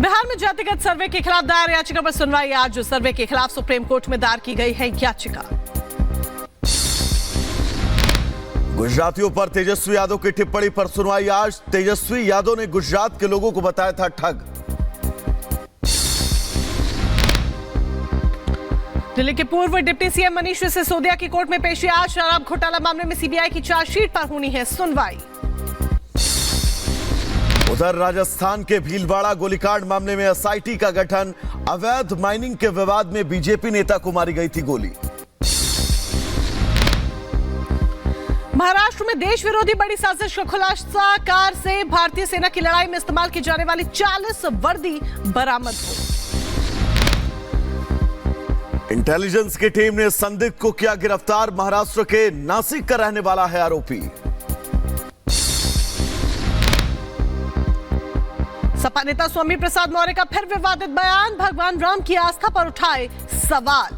बिहार में जातिगत सर्वे के खिलाफ दायर याचिका पर सुनवाई आज। सर्वे के खिलाफ सुप्रीम कोर्ट में दायर की गई है याचिका। गुजरातियों पर तेजस्वी यादव की टिप्पणी पर सुनवाई आज। तेजस्वी यादव ने गुजरात के लोगों को बताया था ठग। दिल्ली के पूर्व डिप्टी सीएम मनीष सिसोदिया की कोर्ट में पेशी आज। शराब घोटाला मामले में सीबीआई की चार्जशीट पर होनी है सुनवाई। उधर राजस्थान के भीलवाड़ा गोलीकांड मामले में एसआईटी का गठन। अवैध माइनिंग के विवाद में बीजेपी नेता को मारी गई थी गोली। महाराष्ट्र में देश विरोधी बड़ी साजिश का खुलासा। कार से भारतीय सेना की लड़ाई में इस्तेमाल की जाने वाली 40 वर्दी बरामद हुई। इंटेलिजेंस की टीम ने संदिग्ध को किया गिरफ्तार। महाराष्ट्र के नासिक का रहने वाला है आरोपी। सपा नेता स्वामी प्रसाद मौर्य का फिर विवादित बयान। भगवान राम की आस्था पर उठाए सवाल।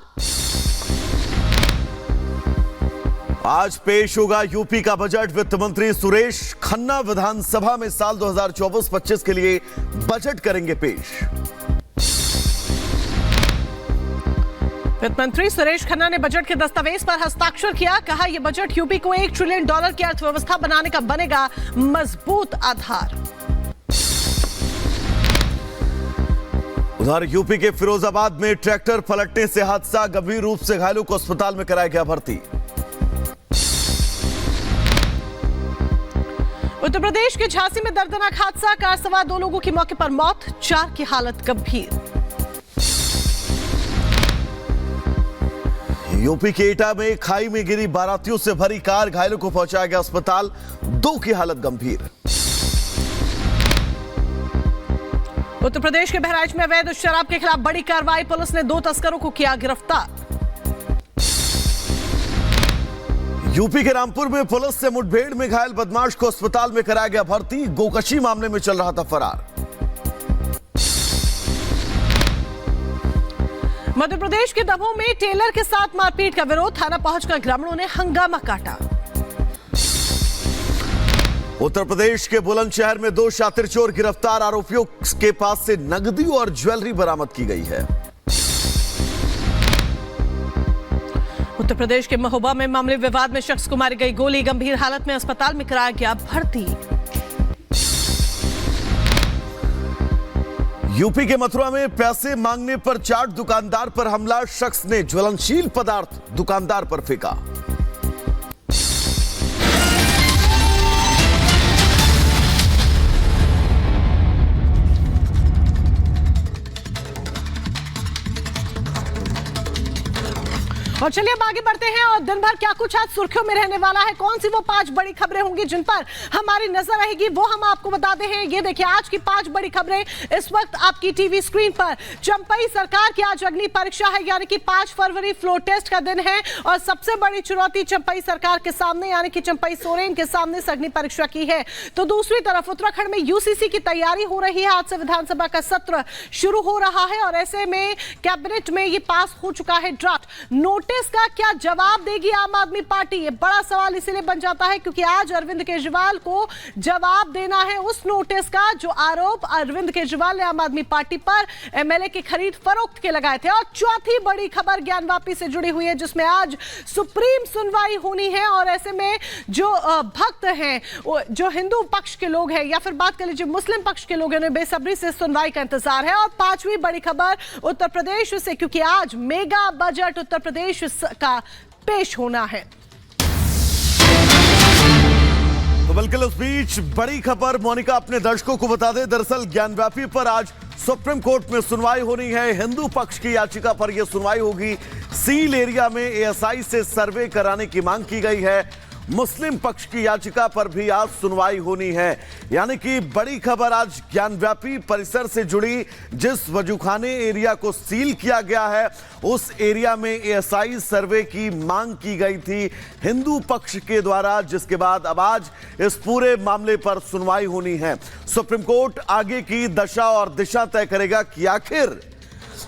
आज पेश होगा यूपी का बजट। वित्त मंत्री सुरेश खन्ना विधानसभा में साल 2024-25 के लिए बजट करेंगे पेश। वित्त मंत्री सुरेश खन्ना ने बजट के दस्तावेज पर हस्ताक्षर किया। कहा यह बजट यूपी को $1 ट्रिलियन की अर्थव्यवस्था बनाने का बनेगा मजबूत आधार। उधर यूपी के फिरोजाबाद में ट्रैक्टर पलटने से हादसा। गंभीर रूप से घायलों को अस्पताल में कराया गया भर्ती। उत्तर प्रदेश के झांसी में दर्दनाक हादसा। कार सवार 2 लोगों की मौके पर मौत, 4 की हालत गंभीर। यूपी के एटा में खाई में गिरी बारातियों से भरी कार। घायलों को पहुंचाया गया अस्पताल, 2 की हालत गंभीर। उत्तर प्रदेश के बहराइच में अवैध शराब के खिलाफ बड़ी कार्रवाई। पुलिस ने 2 तस्करों को किया गिरफ्तार। यूपी के रामपुर में पुलिस से मुठभेड़ में घायल बदमाश को अस्पताल में कराया गया भर्ती। गोकशी मामले में चल रहा था फरार। मध्य प्रदेश के दमोह में टेलर के साथ मारपीट का विरोध। थाना पहुंचकर ग्रामीणों ने हंगामा काटा। उत्तर प्रदेश के बुलंदशहर में 2 शातिर चोर गिरफ्तार। आरोपियों के पास से नकदी और ज्वेलरी बरामद की गई है। उत्तर प्रदेश के महोबा में मामले विवाद में शख्स को मारी गई गोली। गंभीर हालत में अस्पताल में कराया गया भर्ती। यूपी के मथुरा में पैसे मांगने पर चाट दुकानदार पर हमला। शख्स ने ज्वलनशील पदार्थ दुकानदार पर फेंका। और चलिए अब आगे बढ़ते हैं और दिन भर क्या कुछ आज सुर्खियों में रहने वाला है, कौन सी वो 5 बड़ी खबरें होंगी जिन पर हमारी नजर रहेगी, वो हम आपको बताते हैं। ये देखिए आज की 5 बड़ी खबरें इस वक्त आपकी टीवी स्क्रीन पर। चंपई सरकार की आज अग्नि परीक्षा है, यानी कि 5 फरवरी फ्लोर टेस्ट का दिन है और सबसे बड़ी चुनौती चंपई सरकार के सामने, यानी कि चंपई सोरेन के सामने इस अग्नि परीक्षा की है। तो दूसरी तरफ उत्तराखंड में यूसीसी की तैयारी हो रही है। आज से विधानसभा का सत्र शुरू हो रहा है और ऐसे में कैबिनेट में ये पास हो चुका है ड्राफ्ट। नोटिस का क्या जवाब देगी आम आदमी पार्टी, ये बड़ा सवाल इसीलिए बन जाता है क्योंकि आज अरविंद केजरीवाल को जवाब देना है उस नोटिस का जो आरोप अरविंद केजरीवाल ने आम आदमी पार्टी पर एमएलए की खरीद फरोख्त के लगाए थे। और चौथी बड़ी खबर ज्ञानवापी से जुड़ी हुई है जिसमें आज सुप्रीम सुनवाई होनी है और ऐसे में जो भक्त हैं, जो हिंदू पक्ष के लोग हैं या फिर बात कर लीजिए मुस्लिम पक्ष के लोग हैं, उन्हें बेसब्री से सुनवाई का इंतजार है। और 5वीं बड़ी खबर उत्तर प्रदेश से, क्योंकि आज मेगा बजट उत्तर प्रदेश का पेश होना है। तो बिल्कुल उस बीच बड़ी खबर मोनिका अपने दर्शकों को बता दे। दरअसल ज्ञानव्यापी पर आज सुप्रीम कोर्ट में सुनवाई होनी है। हिंदू पक्ष की याचिका पर यह सुनवाई होगी। सील एरिया में एएसआई से सर्वे कराने की मांग की गई है। मुस्लिम पक्ष की याचिका पर भी आज सुनवाई होनी है। यानी कि बड़ी खबर आज ज्ञानव्यापी परिसर से जुड़ी। जिस वजूखाने एरिया को सील किया गया है उस एरिया में एएसआई सर्वे की मांग की गई थी हिंदू पक्ष के द्वारा, जिसके बाद अब आज इस पूरे मामले पर सुनवाई होनी है। सुप्रीम कोर्ट आगे की दशा और दिशा तय करेगा कि आखिर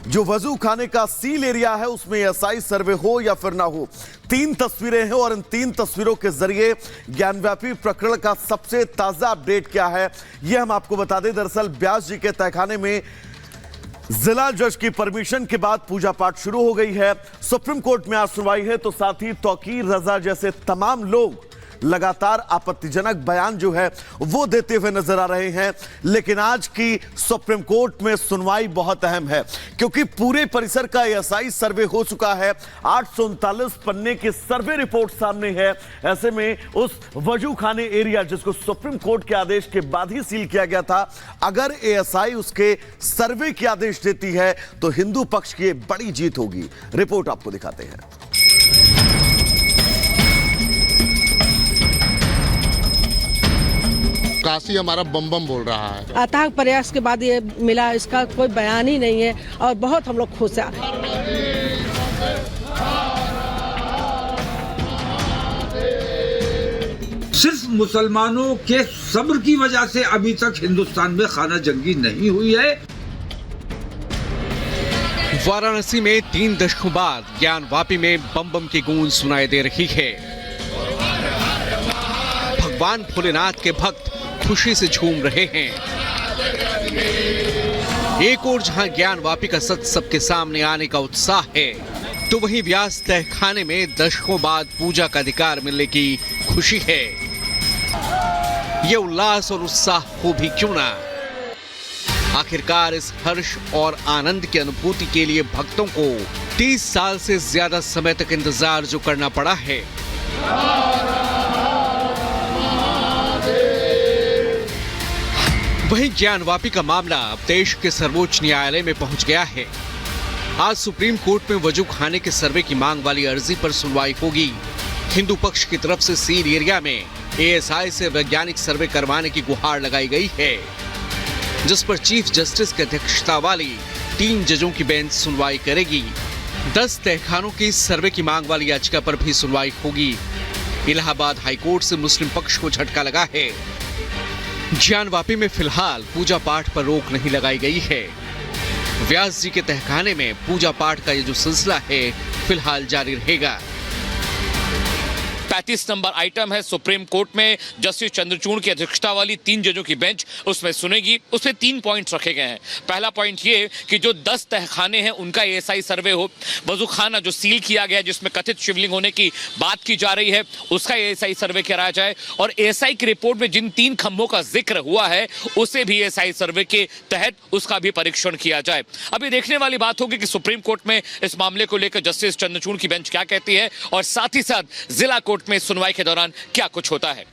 जो वजू खाने का सील एरिया है उसमें एएसआई सर्वे हो या फिर ना हो। 3 तस्वीरें हैं और इन 3 तस्वीरों के जरिए ज्ञानव्यापी प्रकरण का सबसे ताजा अपडेट क्या है यह हम आपको बता दें। दरअसल ब्यास जी के तहखाने में जिला जज की परमिशन के बाद पूजा पाठ शुरू हो गई है। सुप्रीम कोर्ट में आज सुनवाई है, तो साथ ही तौकीर रजा जैसे तमाम लोग लगातार आपत्तिजनक बयान जो है वो देते हुए नजर आ रहे हैं। लेकिन आज की सुप्रीम कोर्ट में सुनवाई बहुत अहम है क्योंकि पूरे परिसर का एएसआई सर्वे हो चुका है। 839 पन्ने की सर्वे रिपोर्ट सामने है। ऐसे में उस वजू खाने एरिया जिसको सुप्रीम कोर्ट के आदेश के बाद ही सील किया गया था, अगर एएसआई उसके सर्वे के आदेश देती है तो हिंदू पक्ष की बड़ी जीत होगी। रिपोर्ट आपको दिखाते हैं। काशी हमारा बम बम बोल रहा है। अथाक प्रयास के बाद ये मिला, इसका कोई बयान ही नहीं है और बहुत हम लोग खुश हैं। सिर्फ मुसलमानों के सब्र की वजह से अभी तक हिंदुस्तान में खाना जंगी नहीं हुई है। वाराणसी में 3 दशकों बाद ज्ञानवापी में बम बम की गूंज सुनाई दे रही है। भगवान भोलेनाथ के भक्त खुशी से झूम रहे हैं। एक और जहां ज्ञानवापी का सच सबके सामने आने का उत्साह है, तो वहीं व्यास तहखाने में दशकों बाद पूजा का अधिकार मिलने की खुशी है। ये उल्लास और उत्साह हो भी क्यों ना। आखिरकार इस हर्ष और आनंद की अनुभूति के लिए भक्तों को 30 साल से ज्यादा समय तक इंतजार जो करना पड़ा है, वहीं ज्ञानवापी का मामला अब देश के सर्वोच्च न्यायालय में पहुंच गया है। आज सुप्रीम कोर्ट में वजू खाने के सर्वे की मांग वाली अर्जी पर सुनवाई होगी। हिंदू पक्ष की तरफ से सील एरिया में एएसआई से वैज्ञानिक सर्वे करवाने की गुहार लगाई गई है, जिस पर चीफ जस्टिस की अध्यक्षता वाली 3 जजों की बेंच सुनवाई करेगी। 10 तहखानों की सर्वे की मांग वाली याचिका पर भी सुनवाई होगी। इलाहाबाद हाईकोर्ट से मुस्लिम पक्ष को झटका लगा है। ज्ञानवापी में फिलहाल पूजा पाठ पर रोक नहीं लगाई गई है। व्यास जी के तहखाने में पूजा पाठ का ये जो सिलसिला है फिलहाल जारी रहेगा। 35 नंबर आइटम है सुप्रीम कोर्ट में जस्टिस चंद्रचूड़ की अध्यक्षता वाली 3 जजों की बेंच उसमें सुनेगी। उसमें 3 पॉइंट्स रखे गए हैं। पहला पॉइंट ये कि जो 10 तहखाने हैं उनका एएसआई सर्वे हो। वजू खाना जो सील किया गया जिसमें कथित शिवलिंग होने की बात की जा रही है उसका एएसआई सर्वे कराया जाए और एएसआई की रिपोर्ट में जिन 3 खंभों का जिक्र हुआ है उसे भी एएसआई सर्वे के तहत उसका भी परीक्षण किया जाए। अभी देखने वाली बात होगी कि सुप्रीम कोर्ट में इस मामले को लेकर जस्टिस चंद्रचूड़ की बेंच क्या कहती है और साथ ही साथ जिला कोर्ट में सुनवाई के दौरान क्या कुछ होता है।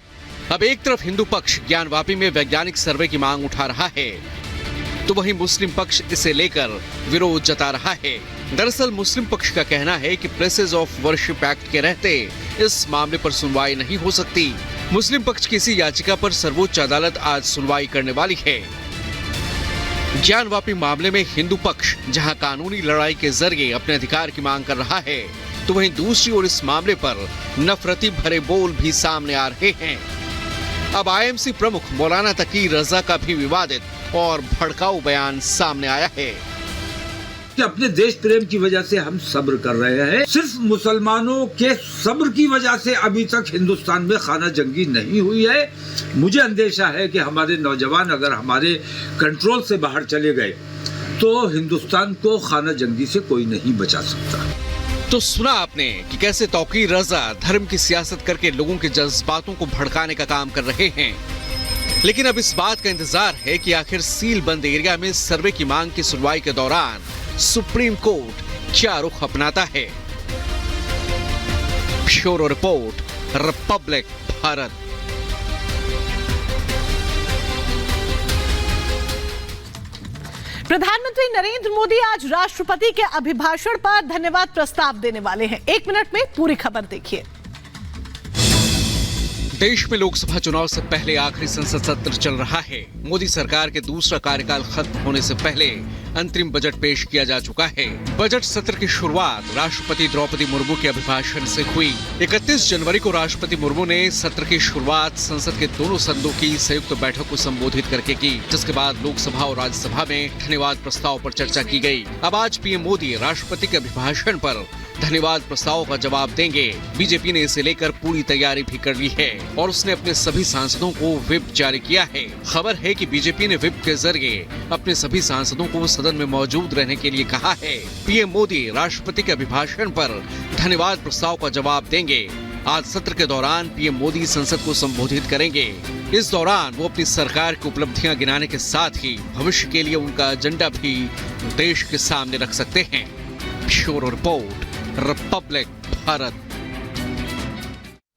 अब एक तरफ हिंदू पक्ष ज्ञानवापी में वैज्ञानिक सर्वे की मांग उठा रहा है, तो वहीं मुस्लिम पक्ष इसे लेकर विरोध जता रहा है। दरअसल मुस्लिम पक्ष का कहना है कि प्लेसेस ऑफ वर्शिप एक्ट के रहते इस मामले पर सुनवाई नहीं हो सकती। मुस्लिम पक्ष की इसी याचिका पर सर्वोच्च अदालत आज सुनवाई करने वाली है। ज्ञानवापी मामले में हिंदू पक्ष जहां कानूनी लड़ाई के जरिए अपने अधिकार की मांग कर रहा है, तो वहीं दूसरी ओर इस मामले पर नफरती भरे बोल भी सामने आ रहे हैं। अब आईएमसी प्रमुख मौलाना तकीर रजा का भी विवादित और भड़काऊ बयान सामने आया है कि अपने देश प्रेम की वजह से हम सब्र कर रहे हैं। सिर्फ मुसलमानों के सब्र की वजह से अभी तक हिंदुस्तान में खाना जंगी नहीं हुई है। मुझे अंदेशा है कि हमारे नौजवान अगर हमारे कंट्रोल से बाहर चले गए तो हिंदुस्तान को खाना जंगी से कोई नहीं बचा सकता। तो सुना आपने कि कैसे तौकीर रजा धर्म की सियासत करके लोगों के जज्बातों को भड़काने का काम कर रहे हैं। लेकिन अब इस बात का इंतजार है कि आखिर सील बंद एरिया में सर्वे की मांग की सुनवाई के दौरान सुप्रीम कोर्ट क्या रुख अपनाता है। Bureau report, Republic Bharat. प्रधानमंत्री नरेंद्र मोदी आज राष्ट्रपति के अभिभाषण पर धन्यवाद प्रस्ताव देने वाले हैं। 1 मिनट में पूरी खबर देखिए। देश में लोकसभा चुनाव से पहले आखिरी संसद सत्र चल रहा है। मोदी सरकार के दूसरा कार्यकाल खत्म होने से पहले अंतरिम बजट पेश किया जा चुका है। बजट सत्र की शुरुआत राष्ट्रपति द्रौपदी मुर्मू के अभिभाषण से हुई। 31 जनवरी को राष्ट्रपति मुर्मू ने सत्र की शुरुआत संसद के दोनों सदनों की संयुक्त बैठक को संबोधित करके की, जिसके बाद लोकसभा और राज्यसभा में धन्यवाद प्रस्ताव पर चर्चा की गई। अब आज पीएम मोदी राष्ट्रपति के अभिभाषण पर धन्यवाद प्रस्ताव का जवाब देंगे। बीजेपी ने इसे लेकर पूरी तैयारी भी कर ली है और उसने अपने सभी सांसदों को व्हिप जारी किया है। खबर है कि बीजेपी ने व्हिप के जरिए अपने सभी सांसदों को सदन में मौजूद रहने के लिए कहा है। पीएम मोदी राष्ट्रपति के अभिभाषण पर धन्यवाद प्रस्ताव का जवाब देंगे। आज सत्र के दौरान पीएम मोदी संसद को संबोधित करेंगे। इस दौरान वो अपनी सरकार की उपलब्धियां गिनाने के साथ ही भविष्य के लिए उनका एजेंडा भी देश के सामने रख सकते हैं। Bureau report, Republic Bharat.